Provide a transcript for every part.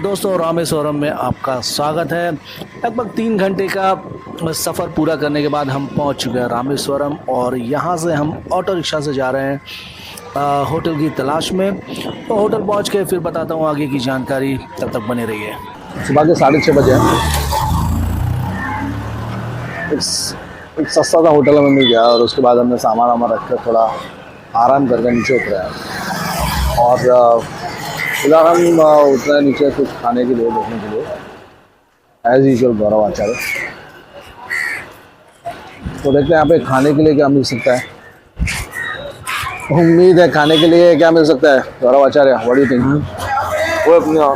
दोस्तों, रामेश्वरम में आपका स्वागत है। लगभग 3 घंटे का सफ़र पूरा करने के बाद हम पहुंच चुके हैं रामेश्वरम और यहां से हम ऑटो रिक्शा से जा रहे हैं होटल की तलाश में। तो होटल पहुंच के फिर बताता हूं आगे की जानकारी, तब तक बने रहिए। सुबह के 6:30 बजे हैं। एक सस्ता सा होटल में मिल गया और उसके बाद हमने सामान वामान रख कर थोड़ा आराम करके नीचे उतरे हैं। और फिलहाल हम उतरे हैं नीचे कुछ खाने के लिए, देखने के लिए, एज यूजुअल गौरव आचार्य। तो देखते हैं यहाँ पे खाने के लिए क्या मिल सकता है। उम्मीद है खाने के लिए क्या मिल सकता है Gaurav Acharya, what do you think? वो अपना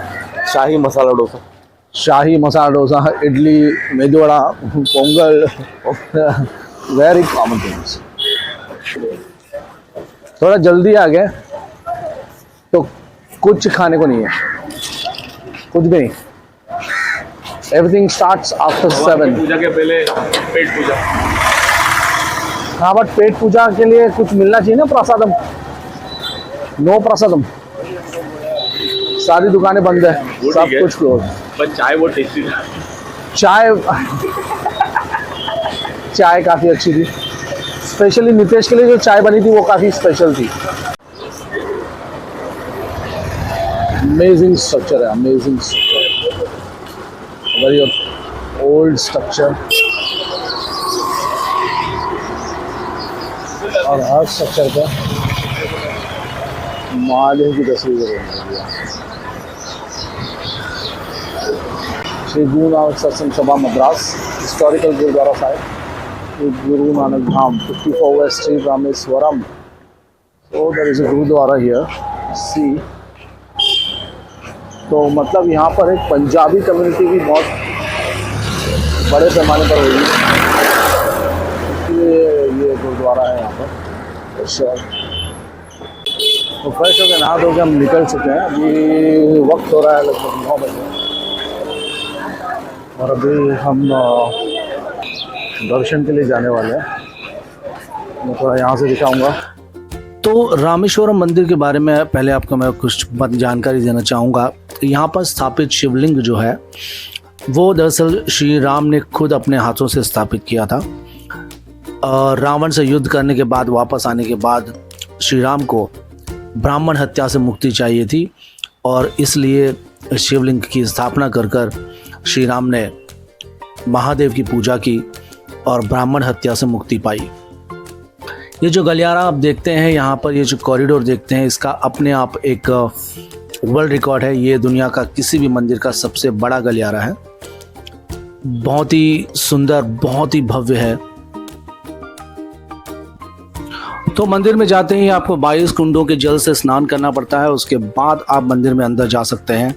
शाही मसाला डोसा, शाही masala dosa, idli, medu vada, pongal, very common things. थोड़ा जल्दी आ गए तो कुछ खाने को नहीं है, कुछ भी नहीं। Everything starts after 7। पूजा के पहले पेट पूजा। हाँ, बट पेट पूजा के लिए कुछ मिलना चाहिए ना, प्रसादम। नो प्रसादम, सारी दुकानें बंद है, सब कुछ क्लोज। पर चाय वो टेस्टी था। चाय काफ़ी अच्छी थी। स्पेशली नितेश के लिए जो चाय बनी थी वो काफ़ी स्पेशल थी। अमेजिंग स्ट्रक्चर है, amazing structure, very old structure. और हर स्ट्रक्चर पे महादेव की तस्वीर है। श्री गुरु नानक सत्संग सभा Madras historical Gurudwara Sahib, Guru Nanak Dham, 54 west street, Rameswaram. So there is a gurudwara here. See, तो मतलब यहाँ पर एक पंजाबी कम्युनिटी भी बहुत बड़े पैमाने पर होगी, इसलिए ये गुरुद्वारा है यहाँ पर। तो फ्रेश हो गए, नहा धो के हम निकल चुके हैं। अभी वक्त हो रहा है लगभग 9 बजे और अभी हम दर्शन के लिए जाने वाले हैं। मैं थोड़ा यहाँ से दिखाऊंगा। तो रामेश्वरम मंदिर के बारे में पहले आपको मैं कुछ जानकारी देना चाहूँगा। यहाँ पर स्थापित शिवलिंग जो है वो दरअसल श्री राम ने खुद अपने हाथों से स्थापित किया था। रावण से युद्ध करने के बाद वापस आने के बाद श्री राम को ब्राह्मण हत्या से मुक्ति चाहिए थी और इसलिए शिवलिंग की स्थापना कर श्री राम ने महादेव की पूजा की और ब्राह्मण हत्या से मुक्ति पाई। ये जो गलियारा आप देखते हैं यहाँ पर, ये जो कॉरिडोर देखते हैं, इसका अपने आप एक वर्ल्ड रिकॉर्ड है। ये दुनिया का किसी भी मंदिर का सबसे बड़ा गलियारा है। बहुत ही सुंदर, बहुत ही भव्य है। तो मंदिर में जाते ही आपको 22 कुंडों के जल से स्नान करना पड़ता है। उसके बाद आप मंदिर में अंदर जा सकते हैं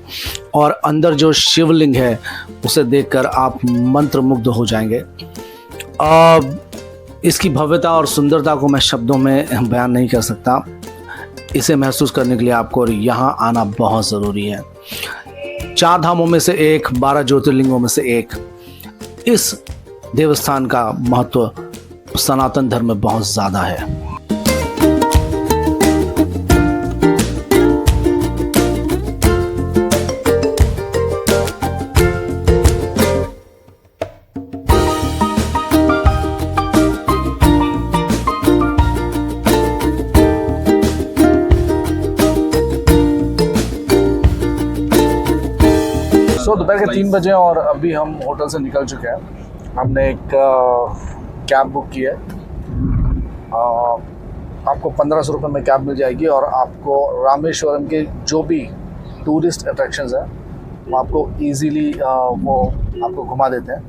और अंदर जो शिवलिंग है उसे देखकर आप मंत्रमुग्ध हो जाएंगे। इसकी भव्यता और सुंदरता को मैं शब्दों में बयान नहीं कर सकता। इसे महसूस करने के लिए आपको यहाँ आना बहुत ज़रूरी है। 4 धामों में से एक, 12 ज्योतिर्लिंगों में से एक। इस देवस्थान का महत्व सनातन धर्म में बहुत ज़्यादा है। दोपहर के 3 बजे और अभी हम होटल से निकल चुके हैं। हमने एक कैब बुक की है। आपको 1500 रुपये में कैब मिल जाएगी और आपको रामेश्वरम के जो भी टूरिस्ट अट्रैक्शंस हैं वो आपको इजीली वो आपको घुमा देते हैं।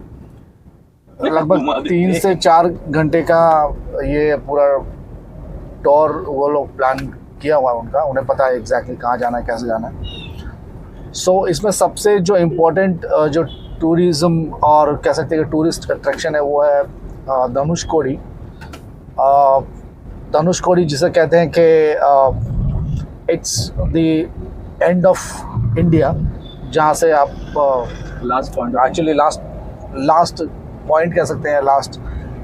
लगभग 3 से 4 घंटे का ये पूरा टूर वो लोग प्लान किया हुआ है उनका। उन्हें पता है एग्जैक्टली कहाँ जाना है, कैसे जाना है। इसमें सबसे जो इम्पोर्टेंट जो टूरिज़्म और कह सकते हैं कि टूरिस्ट अट्रैक्शन है वो है धनुषकोडी। धनुषकोडी जिसे कहते हैं कि it's the end of India, जहाँ से आप last point, actually last point कह सकते हैं, लास्ट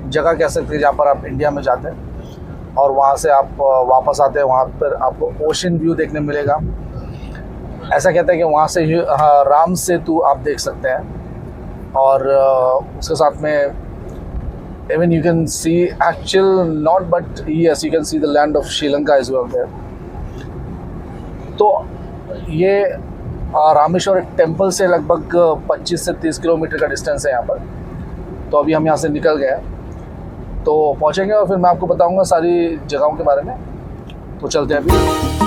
जगह कह सकते हैं जहाँ पर आप इंडिया में जाते हैं और वहाँ से आप वापस आते हैं। वहाँ पर आपको ओशन व्यू देखने मिलेगा। ऐसा कहते हैं कि वहाँ से हाँ, राम सेतु आप देख सकते हैं और उसके साथ में even you can see actual not but yes you can see the land of Sri Lanka as well there. तो ये रामेश्वर टेम्पल से लगभग 25 से 30 किलोमीटर का डिस्टेंस है यहाँ पर। तो अभी हम यहाँ से निकल गए हैं, तो पहुँचेंगे और फिर मैं आपको बताऊँगा सारी जगहों के बारे में। तो चलते हैं अभी।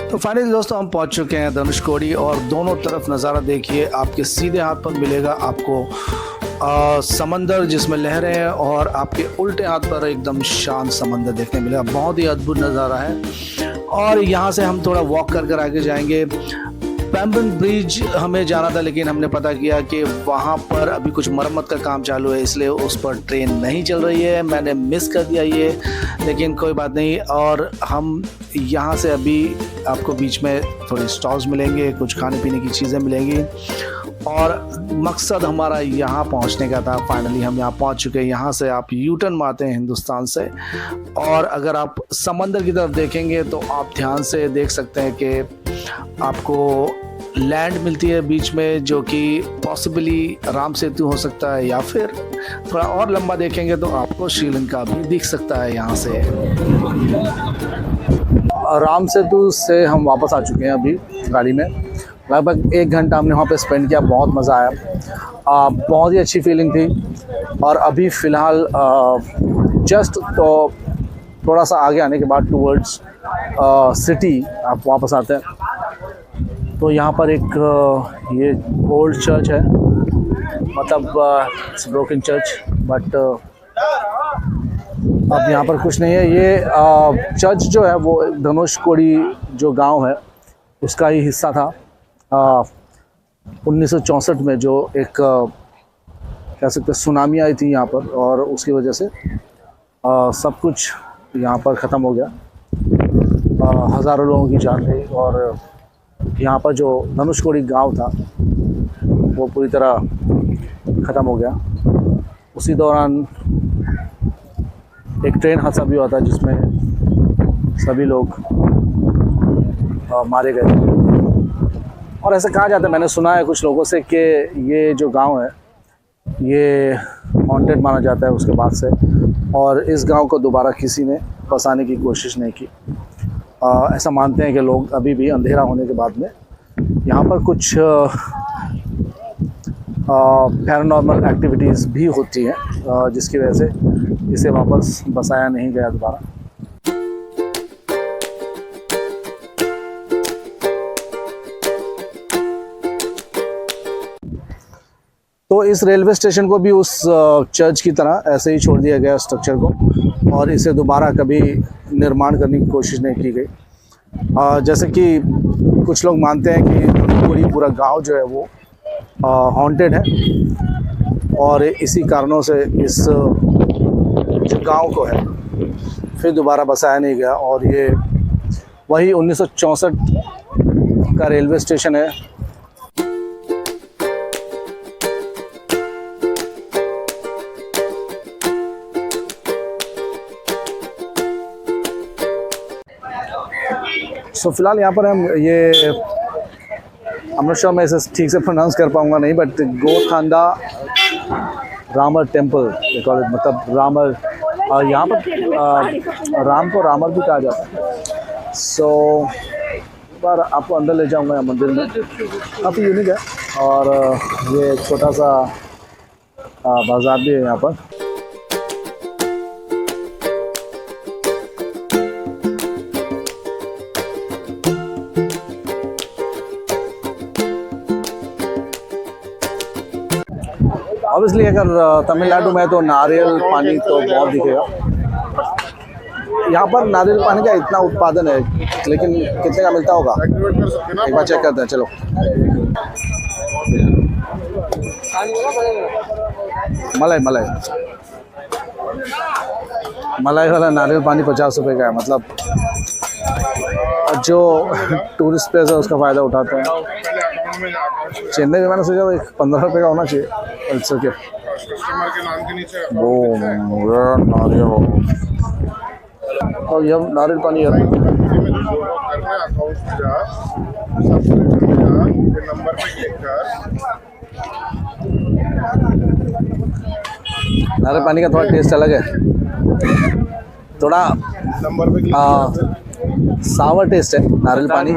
तो फाइनली दोस्तों हम पहुंच चुके हैं धनुषकोडी और दोनों तरफ नज़ारा देखिए। आपके सीधे हाथ पर मिलेगा आपको समंदर जिसमें लहरें हैं और आपके उल्टे हाथ पर एकदम शांत समंदर देखने मिलेगा। बहुत ही अद्भुत नज़ारा है। और यहाँ से हम थोड़ा वॉक कर आगे जाएंगे। पैम्बन ब्रिज हमें जाना था लेकिन हमने पता किया कि वहाँ पर अभी कुछ मरम्मत का काम चालू है, इसलिए उस पर ट्रेन नहीं चल रही है। मैंने मिस कर दिया ये, लेकिन कोई बात नहीं। और हम यहाँ से अभी आपको बीच में थोड़े स्टॉल्स मिलेंगे, कुछ खाने पीने की चीज़ें मिलेंगी और मकसद हमारा यहाँ पहुँचने का था। फाइनली हम यहाँ पहुँच चुके हैं। यहाँ से आप यू टर्न मारते हैं हिंदुस्तान से और अगर आप समंदर की तरफ देखेंगे तो आप ध्यान से देख सकते हैं कि आपको लैंड मिलती है बीच में, जो कि पॉसिबली राम सेतु हो सकता है या फिर थोड़ा और लंबा देखेंगे तो आपको श्रीलंका भी दिख सकता है यहाँ से। राम सेतु से हम वापस आ चुके हैं अभी गाड़ी में। लगभग 1 घंटा हमने वहाँ पे स्पेंड किया, बहुत मज़ा आया। बहुत ही अच्छी फीलिंग थी। और अभी फ़िलहाल जस्ट तो थोड़ा सा आगे आने के बाद टूवर्ड्स सिटी आप वापस आते हैं तो यहाँ पर एक ये ओल्ड चर्च है, मतलब ब्रोकन चर्च, बट अब यहाँ पर कुछ नहीं है। ये चर्च जो है वो धनुषकोडी जो गांव है उसका ही हिस्सा था। 1964 में जो एक कह सकते सुनामी आई थी यहाँ पर और उसकी वजह से सब कुछ यहाँ पर ख़त्म हो गया। हज़ारों लोगों की जान गई और यहाँ पर जो धनुषकोडी गांव था वो पूरी तरह ख़त्म हो गया। उसी दौरान एक ट्रेन हादसा भी हुआ था जिसमें सभी लोग मारे गए। और ऐसा कहा जाता है, मैंने सुना है कुछ लोगों से कि ये जो गांव है ये हॉन्टेड माना जाता है उसके बाद से, और इस गांव को दोबारा किसी ने बसाने की कोशिश नहीं की। ऐसा मानते हैं कि लोग अभी भी अंधेरा होने के बाद में यहाँ पर कुछ पैरानॉर्मल एक्टिविटीज़ भी होती हैं जिसकी वजह से इसे वापस बसाया नहीं गया दोबारा। तो इस रेलवे स्टेशन को भी उस चर्च की तरह ऐसे ही छोड़ दिया गया स्ट्रक्चर को, और इसे दोबारा कभी निर्माण करने की कोशिश नहीं की गई। जैसे कि कुछ लोग मानते हैं कि पूरा गांव जो है वो हॉन्टेड है और इसी कारणों से इस जो गांव को है फिर दोबारा बसाया नहीं गया। और ये वही 1964 का रेलवे स्टेशन है। सो फिलहाल यहाँ पर हम ये I'm not sure मैं इसे ठीक से प्रोनाउंस कर पाऊँगा नहीं, बट गोथांडा रामर टेम्पल मतलब रामर, यहाँ पर राम को रामर भी कहा जाता है। सो पर आपको अंदर ले जाऊँगा यहाँ मंदिर में, काफ़ी यूनिक है। और ये छोटा सा बाज़ार भी है यहाँ पर। ऑब्वियसली अगर तमिलनाडु में तो नारियल पानी तो बहुत दिखेगा। यहाँ पर नारियल पानी का इतना उत्पादन है, लेकिन कितने का मिलता होगा एक बार चेक करते हैं। चलो मलाई मलाई मलाई वाला नारियल पानी 50 रुपये का है, मतलब जो टूरिस्ट प्लेस है उसका फ़ायदा उठाते हैं। चेन्नई में मैंने सोचा था 15 रुपये का होना चाहिए। It's okay. वो नारियल और ये नारियल पानी है। नारियल पानी का थोड़ा टेस्ट अलग है, थोड़ा सावर टेस्ट है नारियल पानी,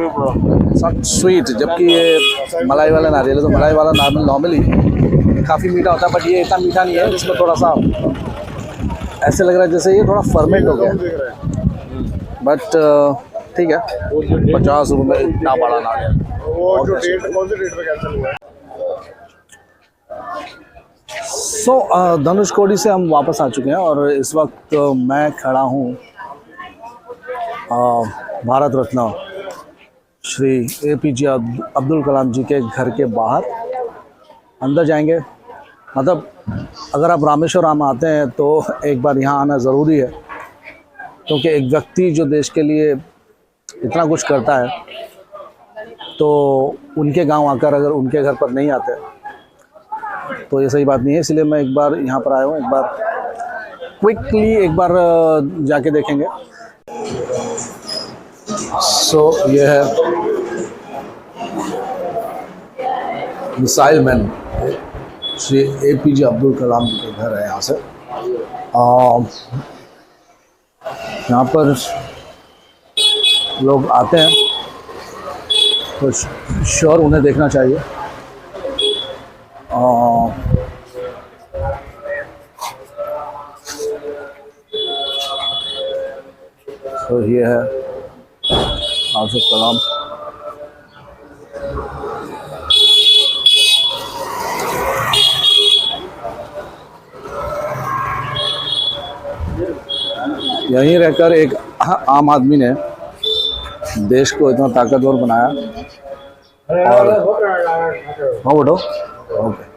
स्वीट, जबकि ये मलाई वाला नारियल है तो मलाई वाला नॉर्मली काफ़ी मीठा होता है, बट ये इतना मीठा नहीं है। इसमें थोड़ा सा ऐसे लग रहा है जैसे ये थोड़ा फर्मेंट हो गया, बट ठीक है। 50 रुपये में इतना बड़ा नारियल। धनुषकोडी से हम वापस आ चुके हैं और इस वक्त मैं खड़ा हूँ भारत रत्न श्री APJ अब्दुल कलाम जी के घर के बाहर। अंदर जाएंगे, मतलब अगर आप रामेश्वरम आते हैं तो एक बार यहाँ आना ज़रूरी है, क्योंकि एक व्यक्ति जो देश के लिए इतना कुछ करता है तो उनके गांव आकर अगर उनके घर पर नहीं आते तो ये सही बात नहीं है। इसलिए मैं एक बार यहाँ पर आया हूँ, एक बार क्विकली एक बार जाके देखेंगे। ये है missile man Shri APJ Abdul Kalam के घर है। यहाँ से यहाँ पर लोग आते हैं तो श्योर उन्हें देखना चाहिए। तो ये है अब्दुल कलाम। यहीं रहकर एक आम आदमी ने देश को इतना ताकतवर बनाया। और हाँ बोलो, ओके।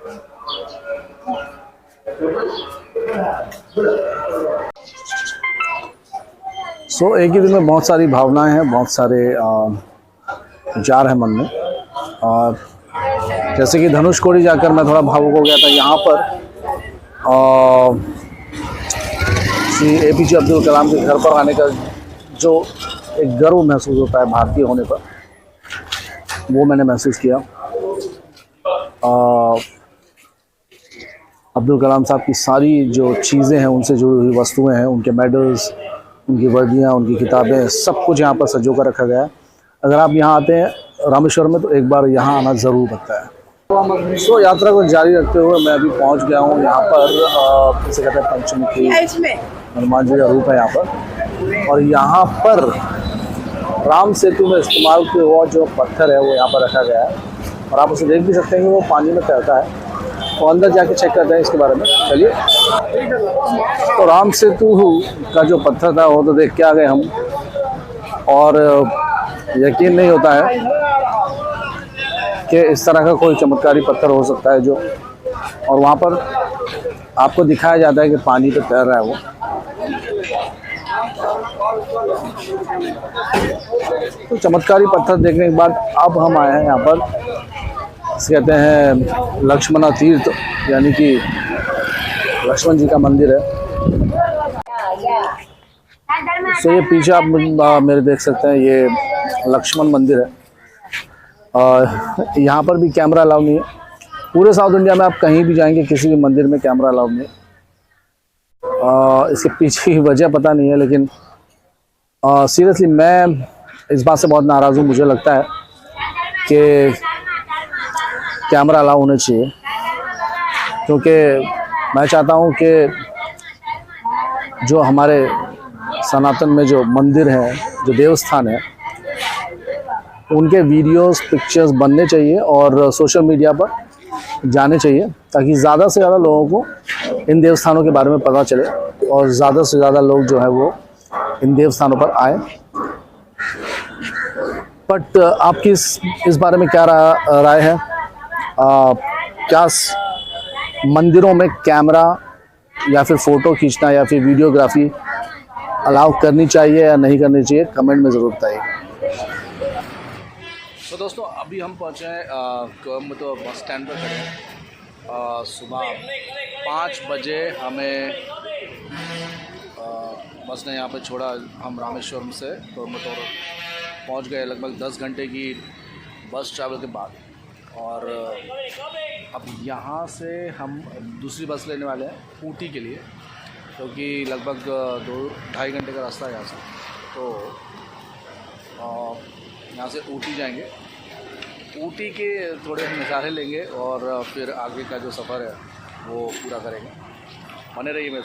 एक ही दिन में बहुत सारी भावनाएं हैं, बहुत सारे विचार हैं मन में। और जैसे कि धनुषकोडी जाकर मैं थोड़ा भावुक हो गया था। यहाँ पर श्री APJ अब्दुल कलाम के घर पर आने का जो एक गर्व महसूस होता है भारतीय होने पर, वो मैंने महसूस किया। अब्दुल कलाम साहब की सारी जो चीज़ें हैं, उनसे जुड़ी हुई वस्तुएं हैं, उनके मेडल्स, उनकी वर्दियाँ, उनकी किताबें, सब कुछ यहाँ पर संजो कर रखा गया है। अगर आप यहाँ आते हैं रामेश्वरम में तो एक बार यहाँ आना ज़रूर बनता है। यात्रा को जारी रखते हुए मैं अभी पहुँच गया हूँ यहाँ पर, जिसे कहते हैं पंचमुखी हनुमान जी का रूप है यहाँ पर। और यहाँ पर राम सेतु में इस्तेमाल किया हुआ जो पत्थर है वो यहाँ पर रखा गया है, और आप उसे देख भी सकते हैं कि वो पानी में तैरता है। तो अंदर जाके चेक करते हैं इसके बारे में, चलिए। तो राम सेतु का जो पत्थर था वो तो देख के आ गए हम, और यकीन नहीं होता है कि इस तरह का कोई चमत्कारी पत्थर हो सकता है जो, और वहाँ पर आपको दिखाया जाता है कि पानी पे तैर रहा है वो। तो चमत्कारी पत्थर देखने के बाद अब हम आए हैं यहाँ पर, कहते हैं लक्ष्मण तीर्थ, यानी कि लक्ष्मण जी का मंदिर है। ये पीछे आप मेरे देख सकते हैं, ये लक्ष्मण मंदिर है। यहाँ पर भी कैमरा अलाउ नहीं है। पूरे साउथ इंडिया में आप कहीं भी जाएंगे किसी भी मंदिर में कैमरा अलाउ नहीं है। इसके पीछे की वजह पता नहीं है, लेकिन सीरियसली मैं इस बात से बहुत नाराज़ हूँ। मुझे लगता है कि कैमरा अलाउ होने चाहिए, क्योंकि मैं चाहता हूँ कि जो हमारे सनातन में जो मंदिर हैं, जो देवस्थान है, उनके वीडियोस, पिक्चर्स बनने चाहिए और सोशल मीडिया पर जाने चाहिए, ताकि ज़्यादा से ज़्यादा लोगों को इन देवस्थानों के बारे में पता चले और ज़्यादा से ज़्यादा लोग जो है वो इन देवस्थानों पर आए। बट आपकी इस बारे में क्या राय है? क्या मंदिरों में कैमरा या फिर फ़ोटो खींचना या फिर वीडियोग्राफी अलाउ करनी चाहिए या नहीं करनी चाहिए, कमेंट में ज़रूर बताइए। तो दोस्तों अभी हम पहुँचे हैं कोयम्बटूर बस स्टैंड पर खड़े हैं। सुबह 5 बजे हमें बस ने यहाँ पे छोड़ा। हम रामेश्वरम से कोयम्बटूर पहुँच गए लगभग 10 घंटे की बस ट्रैवल के बाद। और अब यहाँ से हम दूसरी बस लेने वाले हैं ऊटी के लिए, क्योंकि लगभग 2-2.5 घंटे का रास्ता है यहाँ से। तो यहाँ से ऊटी जाएंगे, ऊटी के थोड़े नज़ारे लेंगे और फिर आगे का जो सफ़र है वो पूरा करेंगे। बने रहिए मेरे